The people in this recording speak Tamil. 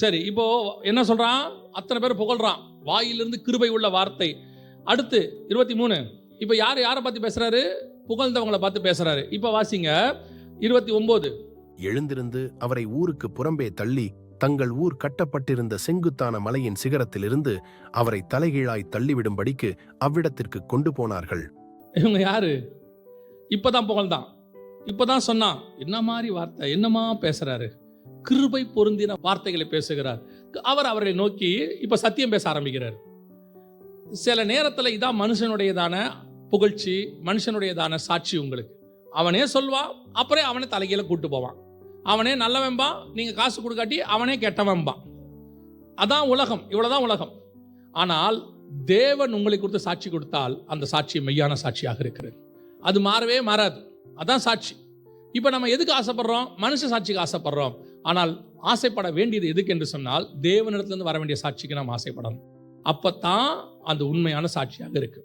சரி, இப்போ என்ன சொல்றான்? அத்தனை பேர் புகழ்றான். வாயிலிருந்து கிருபை உள்ள வார்த்தை. அடுத்து 23. இப்போ யாரை பார்த்து பேசுறாரு? புகழ்ந்தவங்களை பார்த்து பேசுறாரு. இப்போ வாசிங்க 29. எழுந்திருந்து அவரை ஊருக்கு புறம்பே தள்ளி தங்கள் ஊர் கட்டப்பட்டிருந்த செங்குத்தான மலையின் சிகரத்திலிருந்து அவரை தலைகீழாய் தள்ளிவிடும்படிக்கு அவ்விடத்திற்கு கொண்டு போனார்கள். இவங்க யாரு? இப்பதான் புகழ்ந்தான், இப்பதான் சொன்னான். என்ன மாதிரி வார்த்தை, என்னமா பேசுறாரு? கிருபை பொருந்தின வார்த்தைகளை பேசுகிறார். அவர் அவரை நோக்கி இப்ப சத்தியம் பேச ஆரம்பிக்கிறார். சில நேரத்தில் இதான் மனுஷனுடையதான புகழ்ச்சி, மனுஷனுடையதான சாட்சி. உங்களுக்கு அவனே சொல்வான், அப்புறம் அவனே தலைகீழ கூட்டு போவான். அவனே நல்லவன்பா, நீங்க காசு கொடுக்காட்டி அவனே கெட்டவன்பா. அதான் உலகம், இவ்வளவுதான் உலகம். ஆனால் தேவன் உங்களை குறித்து சாட்சி கொடுத்தால் அந்த சாட்சி மெய்யான சாட்சியாக இருக்கிறது. அது மாறவே மாறாது. அதான் சாட்சி. இப்ப நம்ம எதுக்கு ஆசைப்படுறோம்? மனுஷ சாட்சிக்கு ஆசைப்படுறோம். ஆனால் ஆசைப்பட வேண்டியது எதுக்கு என்று சொன்னால் தேவனிடத்திலிருந்து வர வேண்டிய சாட்சிக்கு நாம் ஆசைப்படணும். அப்பத்தான் அந்த உண்மையான சாட்சியாக இருக்கு.